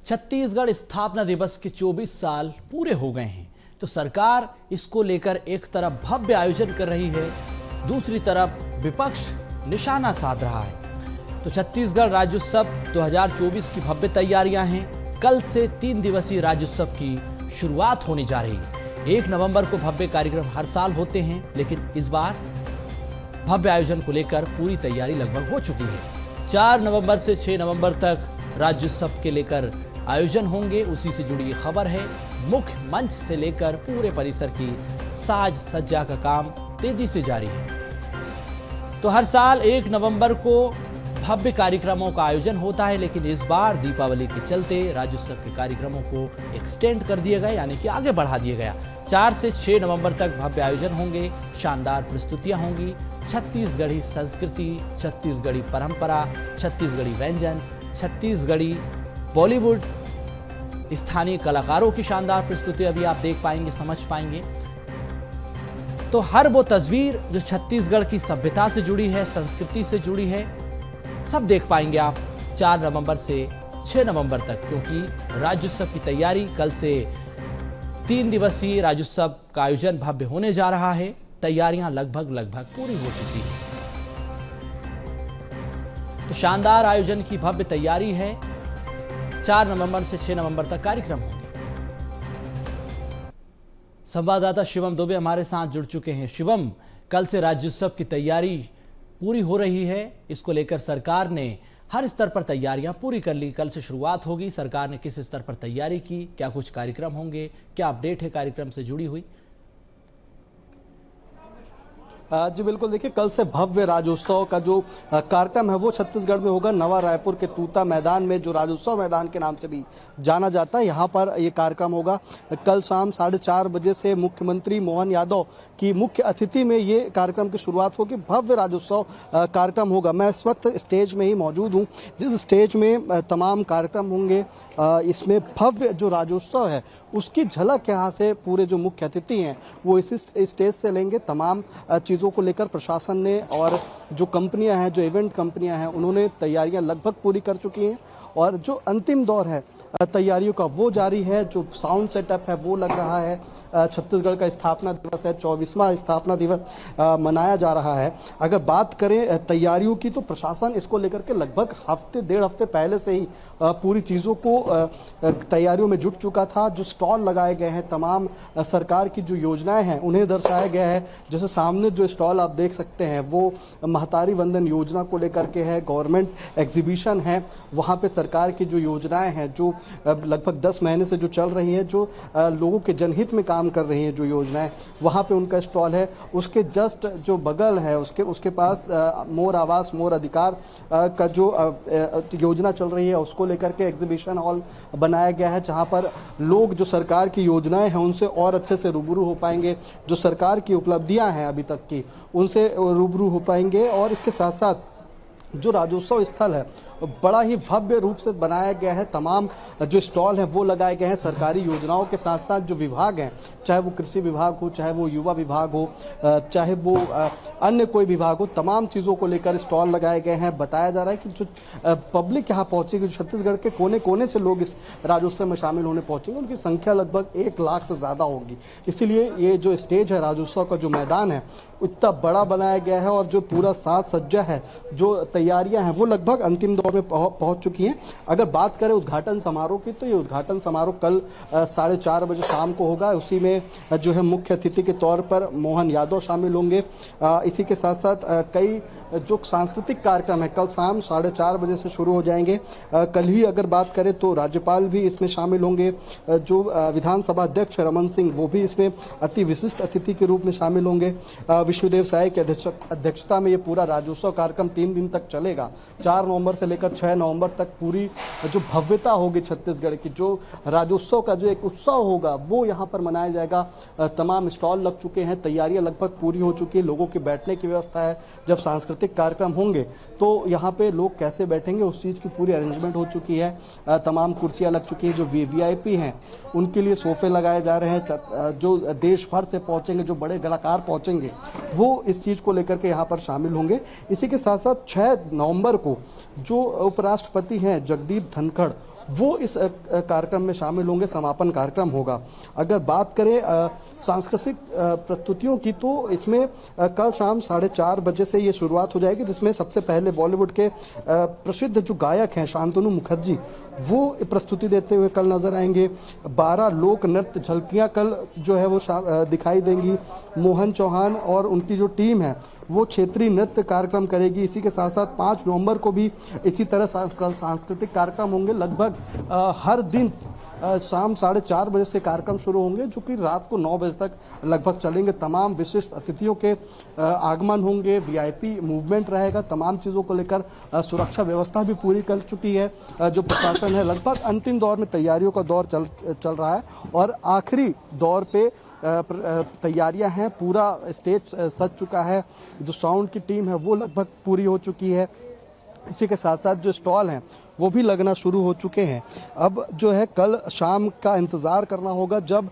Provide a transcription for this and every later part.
छत्तीसगढ़ स्थापना दिवस के 24 साल पूरे हो गए हैं, तो सरकार इसको लेकर एक तरफ भव्य आयोजन कर रही है, दूसरी तरफ विपक्ष निशाना साध रहा है। तो छत्तीसगढ़ राज्योत्सव 2024 की भव्य तैयारियां हैं। कल से 3 दिवसीय राज्योत्सव की शुरुआत होने जा रही है। 1 नवंबर को भव्य कार्यक्रम हर साल होते हैं, लेकिन इस बार भव्य आयोजन को लेकर पूरी तैयारी लगभग हो चुकी है। 4 नवंबर से 6 नवंबर तक राज्योत्सव के लेकर आयोजन होंगे, उसी से जुड़ी खबर है। मुख्य मंच से लेकर पूरे परिसर की साज सज्जा का काम तेजी से जारी है। तो हर साल 1 नवंबर को भव्य कार्यक्रमों का आयोजन होता है, लेकिन इस बार दीपावली के चलते राज्योत्सव के कार्यक्रमों को एक्सटेंड कर दिया गया, यानी कि आगे बढ़ा दिया गया। 4 से 6 नवंबर तक भव्य आयोजन होंगे, शानदार प्रस्तुतियां होंगी, छत्तीसगढ़ी संस्कृति, छत्तीसगढ़ी परंपरा, छत्तीसगढ़ी व्यंजन, छत्तीसगढ़ी बॉलीवुड, स्थानीय कलाकारों की शानदार प्रस्तुति अभी आप देख पाएंगे, समझ पाएंगे। तो हर वो तस्वीर जो छत्तीसगढ़ की सभ्यता से जुड़ी है, संस्कृति से जुड़ी है, सब देख पाएंगे आप 4 नवंबर से 6 नवंबर तक, क्योंकि राज्योत्सव की तैयारी कल से 3 दिवसीय राज्योत्सव का आयोजन भव्य होने जा रहा है। तैयारियां लगभग पूरी हो चुकी है। तो शानदार आयोजन की भव्य तैयारी है। 4 नवंबर से 6 नवंबर तक कार्यक्रम होंगे। संवाददाता शिवम दुबे हमारे साथ जुड़ चुके हैं। शिवम, कल से राज्योत्सव की तैयारी पूरी हो रही है, इसको लेकर सरकार ने हर स्तर पर तैयारियां पूरी कर ली। कल से शुरुआत होगी, सरकार ने किस स्तर पर तैयारी की, क्या कुछ कार्यक्रम होंगे, क्या अपडेट है कार्यक्रम से जुड़ी हुई? जी बिल्कुल, देखिए कल से भव्य राज्योत्सव का जो कार्यक्रम है वो छत्तीसगढ़ में होगा। नवा रायपुर के तूता मैदान में, जो राज्योत्सव मैदान के नाम से भी जाना जाता है, यहाँ पर ये कार्यक्रम होगा। कल शाम 4:30 बजे से मुख्यमंत्री मोहन यादव की मुख्य अतिथि में ये कार्यक्रम की शुरुआत होगी। भव्य राज्योत्सव कार्यक्रम होगा। मैं इस वक्त स्टेज में ही मौजूद हूँ, जिस स्टेज में तमाम कार्यक्रम होंगे। इसमें भव्य जो राज्योत्सव है उसकी झलक यहाँ से पूरे जो मुख्य अतिथि हैं वो इसी स्टेज से लेंगे। तमाम चीज़ों को लेकर प्रशासन ने और जो कंपनियां हैं, जो इवेंट कंपनियां हैं, उन्होंने तैयारियां लगभग पूरी कर चुकी हैं और जो अंतिम दौर है तैयारियों का वो जारी है। जो साउंड सेटअप है वो लग रहा है। छत्तीसगढ़ का स्थापना दिवस है, 24वां स्थापना दिवस मनाया जा रहा है। अगर बात करें तैयारियों की, तो प्रशासन इसको लेकर के लगभग हफ्ते 1.5 हफ्ते पहले से ही पूरी चीज़ों को तैयारियों में जुट चुका था। जो स्टॉल लगाए गए हैं, तमाम सरकार की जो योजनाएं हैं उन्हें दर्शाया गया है। जैसे सामने जो स्टॉल आप देख सकते हैं वो महतारी वंदन योजना को लेकर के है, गवर्नमेंट एग्जीबिशन है, वहाँ पे सरकार की जो योजनाएं हैं, जो लगभग 10 महीने से जो चल रही हैं, जो लोगों के जनहित में काम कर रही हैं जो योजनाएं, वहाँ पे उनका स्टॉल है। उसके जस्ट जो बगल है उसके पास मोर आवास मोर अधिकार का जो योजना चल रही है उसको लेकर के एग्जीबिशन हॉल बनाया गया है, जहाँ पर लोग जो सरकार की योजनाएं हैं उनसे और अच्छे से रूबरू हो पाएंगे, जो सरकार की उपलब्धियां हैं अभी तक की उनसे रूबरू हो पाएंगे। और इसके साथ साथ जो राज्योत्सव स्थल है बड़ा ही भव्य रूप से बनाया गया है। तमाम जो स्टॉल हैं वो लगाए गए हैं। सरकारी योजनाओं के साथ साथ जो विभाग हैं, चाहे वो कृषि विभाग हो, चाहे वो युवा विभाग हो, चाहे वो अन्य कोई विभाग हो, तमाम चीज़ों को लेकर स्टॉल लगाए गए हैं। बताया जा रहा है कि जो पब्लिक यहाँ पहुँचेगी, जो छत्तीसगढ़ के कोने कोने से लोग इस राज्योत्सव में शामिल होने पहुँचेंगे, उनकी संख्या लगभग 1 लाख से ज़्यादा होगी। इसीलिए ये जो स्टेज है, राज्योत्सव का जो मैदान है, इतना बड़ा बनाया गया है और जो पूरा साज सज्जा है, जो तैयारियां हैं वो लगभग अंतिम दौर में पहुंच चुकी हैं। अगर बात करें उद्घाटन समारोह की, तो ये उद्घाटन समारोह कल 4:30 बजे शाम को होगा। उसी में जो है मुख्य अतिथि के तौर पर मोहन यादव शामिल होंगे। इसी के साथ साथ कई जो सांस्कृतिक कार्यक्रम है कल शाम 4:30 बजे से शुरू हो जाएंगे। कल ही अगर बात करें तो राज्यपाल भी इसमें शामिल होंगे। जो विधानसभा अध्यक्ष रमन सिंह वो भी इसमें अति विशिष्ट अतिथि के रूप में शामिल होंगे। विष्णुदेव साय की अध्यक्षता में ये पूरा राज्योत्सव कार्यक्रम 3 दिन तक चलेगा। 4 नवंबर से लेकर 6 नवंबर तक पूरी जो भव्यता होगी छत्तीसगढ़ की, जो राज्योत्सव का जो एक उत्सव होगा वो यहाँ पर मनाया जाएगा। तमाम स्टॉल लग चुके हैं, तैयारियां लगभग पूरी हो चुकी है, लोगों की बैठने की व्यवस्था है। जब सांस्कृतिक कार्यक्रम होंगे तो यहाँ पे लोग कैसे बैठेंगे उस चीज़ की पूरी अरेंजमेंट हो चुकी है। तमाम कुर्सियाँ लग चुकी हैं। जो वीवीआईपी हैं उनके लिए सोफे लगाए जा रहे हैं। जो देश भर से पहुँचेंगे, जो बड़े कलाकार पहुँचेंगे, वो इस चीज़ को लेकर के यहाँ पर शामिल होंगे। इसी के साथ साथ 6 नवंबर को जो उपराष्ट्रपति हैं जगदीप धनखड़, वो इस कार्यक्रम में शामिल होंगे, समापन कार्यक्रम होगा। अगर बात करें सांस्कृतिक प्रस्तुतियों की, तो इसमें कल शाम 4:30 बजे से ये शुरुआत हो जाएगी, जिसमें सबसे पहले बॉलीवुड के प्रसिद्ध जो गायक हैं शांतनु मुखर्जी, वो प्रस्तुति देते हुए कल नजर आएंगे। 12 लोक नृत्य झलकियां कल जो है वो दिखाई देंगी। मोहन चौहान और उनकी जो टीम है वो क्षेत्रीय नृत्य कार्यक्रम करेगी। इसी के साथ साथ 5 नवंबर को भी इसी तरह सांस्कृतिक कार्यक्रम होंगे। लगभग हर दिन शाम 4:30 बजे से कार्यक्रम शुरू होंगे, जो कि रात को 9 बजे तक लगभग चलेंगे। तमाम विशिष्ट अतिथियों के आगमन होंगे, वीआईपी मूवमेंट रहेगा। तमाम चीज़ों को लेकर सुरक्षा व्यवस्था भी पूरी कर चुकी है जो प्रशासन है। लगभग अंतिम दौर में तैयारियों का दौर चल रहा है और आखिरी दौर पे तैयारियां हैं। पूरा स्टेज सज चुका है, जो साउंड की टीम है वो लगभग पूरी हो चुकी है। इसी के साथ साथ जो स्टॉल हैं वो भी लगना शुरू हो चुके हैं। अब जो है कल शाम का इंतज़ार करना होगा, जब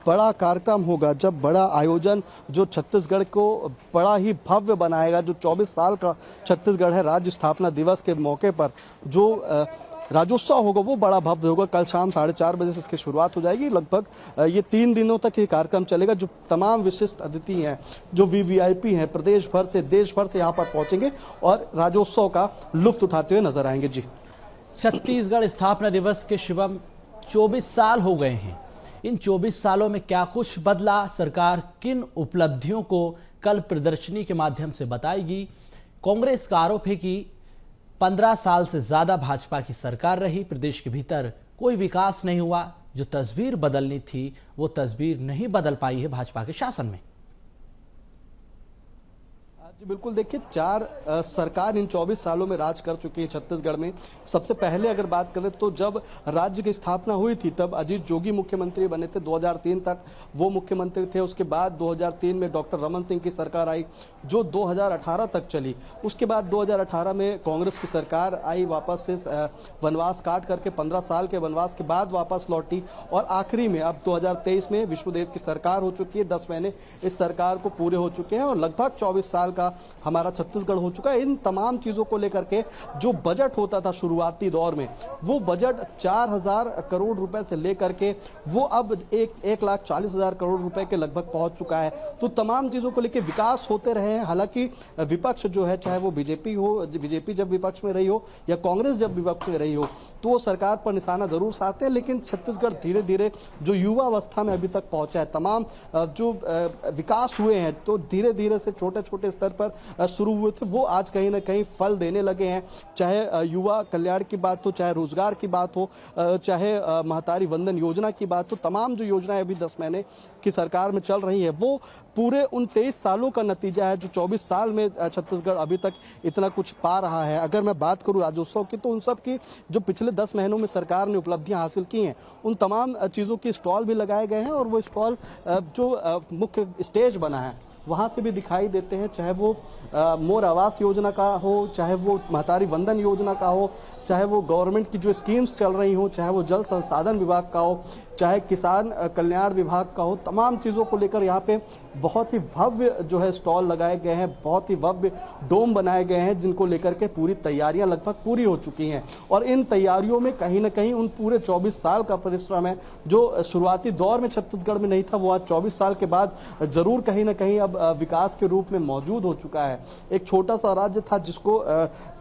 बड़ा कार्यक्रम होगा, जब बड़ा आयोजन जो छत्तीसगढ़ को बड़ा ही भव्य बनाएगा। जो 24 साल का छत्तीसगढ़ है, राज्य स्थापना दिवस के मौके पर जो राज्योत्सव होगा वो बड़ा भव्य होगा। कल शाम 4:30 बजे से इसकी शुरुआत हो जाएगी। लगभग ये 3 दिनों तक ये कार्यक्रम चलेगा। जो तमाम विशिष्ट अतिथि हैं, जो वीवीआईपी हैं, प्रदेश भर से, देश भर से यहाँ पर पहुंचेंगे और राज्योत्सव का लुत्फ उठाते हुए नजर आएंगे। जी, छत्तीसगढ़ स्थापना दिवस के शिवम 24 साल हो गए हैं। इन 24 सालों में क्या कुछ बदला, सरकार किन उपलब्धियों को कल प्रदर्शनी के माध्यम से बताएगी। कांग्रेस का आरोप है कि 15 साल से ज्यादा भाजपा की सरकार रही, प्रदेश के भीतर कोई विकास नहीं हुआ। जो तस्वीर बदलनी थी वो तस्वीर नहीं बदल पाई है भाजपा के शासन में। जी बिल्कुल, देखिए 4 सरकार इन 24 सालों में राज कर चुकी है छत्तीसगढ़ में। सबसे पहले अगर बात करें तो जब राज्य की स्थापना हुई थी तब अजीत जोगी मुख्यमंत्री बने थे, 2003 तक वो मुख्यमंत्री थे। उसके बाद 2003 में डॉक्टर रमन सिंह की सरकार आई जो 2018 तक चली। उसके बाद 2018 में कांग्रेस की सरकार आई, वापस से वनवास काट करके 15 साल के वनवास के बाद वापस लौटी और आखिरी में अब 2023 में विष्णुदेव की सरकार हो चुकी है। 10 महीने इस सरकार को पूरे हो चुके हैं और लगभग 24 साल का हमारा छत्तीसगढ़ हो चुका है। इन तमाम चीजों को लेकर के जो बजट होता था शुरुआती दौर में, वो बजट 4000 करोड़ रुपए से लेकर के वो अब 1,40,000 करोड़ रुपए के लगभग पहुंच चुका है। तो तमाम चीजों को लेकर विकास होते रहे हैं। हालांकि विपक्ष जो है, चाहे वो बीजेपी हो, बीजेपी जब विपक्ष में रही हो या कांग्रेस जब विपक्ष में रही हो, तो वो सरकार पर निशाना जरूर साधते हैं। लेकिन छत्तीसगढ़ धीरे धीरे जो युवा अवस्था में अभी तक पहुंचा है, तमाम जो विकास हुए हैं तो धीरे धीरे से छोटे छोटे स्तर पर शुरू हुए थे, वो आज कहीं ना कहीं फल देने लगे हैं। चाहे युवा कल्याण की बात हो, चाहे रोजगार की बात हो, चाहे महतारी वंदन योजना की बात हो, तमाम जो योजनाएं अभी 10 महीने की सरकार में चल रही है वो पूरे उन 23 सालों का नतीजा है। जो 24 साल में छत्तीसगढ़ अभी तक इतना कुछ पा रहा है। अगर मैं बात करूं राज्योत्सव की, तो उन सब की जो पिछले 10 महीनों में सरकार ने उपलब्धियां हासिल की हैं, उन तमाम चीज़ों की स्टॉल भी लगाए गए हैं और वो स्टॉल जो मुख्य स्टेज बना है वहाँ से भी दिखाई देते हैं। चाहे वो मोर आवास योजना का हो, चाहे वो महतारी वंदन योजना का हो, चाहे वो गवर्नमेंट की जो स्कीम्स चल रही हो, चाहे वो जल संसाधन विभाग का हो, चाहे किसान कल्याण विभाग का हो, तमाम चीज़ों को लेकर यहाँ पे बहुत ही भव्य जो है स्टॉल लगाए गए हैं, बहुत ही भव्य डोम बनाए गए हैं, जिनको लेकर के पूरी तैयारियां लगभग पूरी हो चुकी हैं। और इन तैयारियों में कहीं ना कहीं उन पूरे 24 साल का परिश्रम है जो शुरुआती दौर में छत्तीसगढ़ में नहीं था, वो आज 24 साल के बाद जरूर कहीं ना कहीं अब विकास के रूप में मौजूद हो चुका है। एक छोटा सा राज्य था जिसको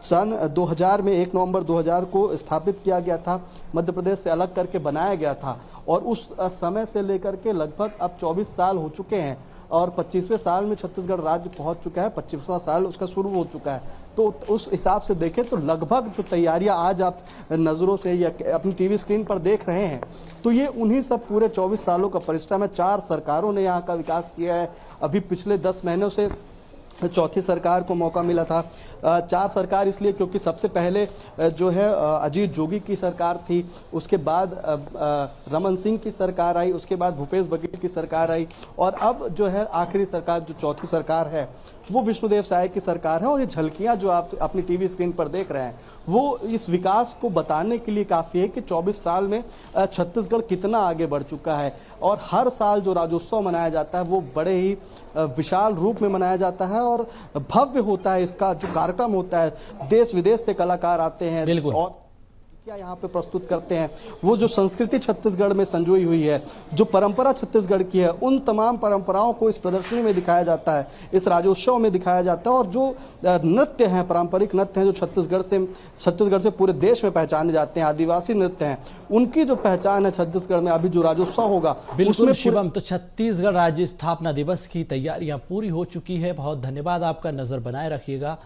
सन 2000 में 1 नवंबर 2000 को स्थापित किया गया था, मध्य प्रदेश से अलग करके बनाया गया था और उस समय से लेकर के लगभग अब 24 साल हो चुके हैं और 25वें साल में छत्तीसगढ़ राज्य पहुंच चुका है, 25वां साल उसका शुरू हो चुका है। तो उस हिसाब से देखें तो लगभग जो तैयारियां आज आप नज़रों से या अपनी टीवी स्क्रीन पर देख रहे हैं, तो ये उन्हीं सब पूरे 24 सालों का परिश्रम है। 4 सरकारों ने यहाँ का विकास किया है। अभी पिछले 10 महीनों से चौथी सरकार को मौका मिला था। 4 सरकार इसलिए क्योंकि सबसे पहले जो है अजीत जोगी की सरकार थी, उसके बाद रमन सिंह की सरकार आई, उसके बाद भूपेश बघेल की सरकार आई और अब जो है आखिरी सरकार जो चौथी सरकार है वो विष्णुदेव साय की सरकार है। और ये झलकियां जो आप अपनी टीवी स्क्रीन पर देख रहे हैं वो इस विकास को बताने के लिए काफ़ी है कि 24 साल में छत्तीसगढ़ कितना आगे बढ़ चुका है। और हर साल जो राज्योत्सव मनाया जाता है वो बड़े ही विशाल रूप में मनाया जाता है और भव्य होता है। इसका जो कार्यक्रम होता है, देश विदेश से कलाकार आते हैं और क्या यहाँ पे प्रस्तुत करते हैं, वो जो संस्कृति छत्तीसगढ़ में संजोई हुई है, जो परंपरा छत्तीसगढ़ की है, उन तमाम परंपराओं को इस प्रदर्शनी में दिखाया जाता है, इस राज्योत्सव में दिखाया जाता है। और जो नृत्य हैं, पारंपरिक नृत्य हैं, जो छत्तीसगढ़ से पूरे देश में पहचाने जाते हैं, आदिवासी नृत्य हैं, उनकी जो पहचान है छत्तीसगढ़ में, अभी जो राज्योत्सव होगा बिल्कुल शिवम, तो छत्तीसगढ़ राज्य स्थापना दिवस की तैयारियां पूरी हो चुकी है। बहुत धन्यवाद आपका, नजर बनाए रखिएगा।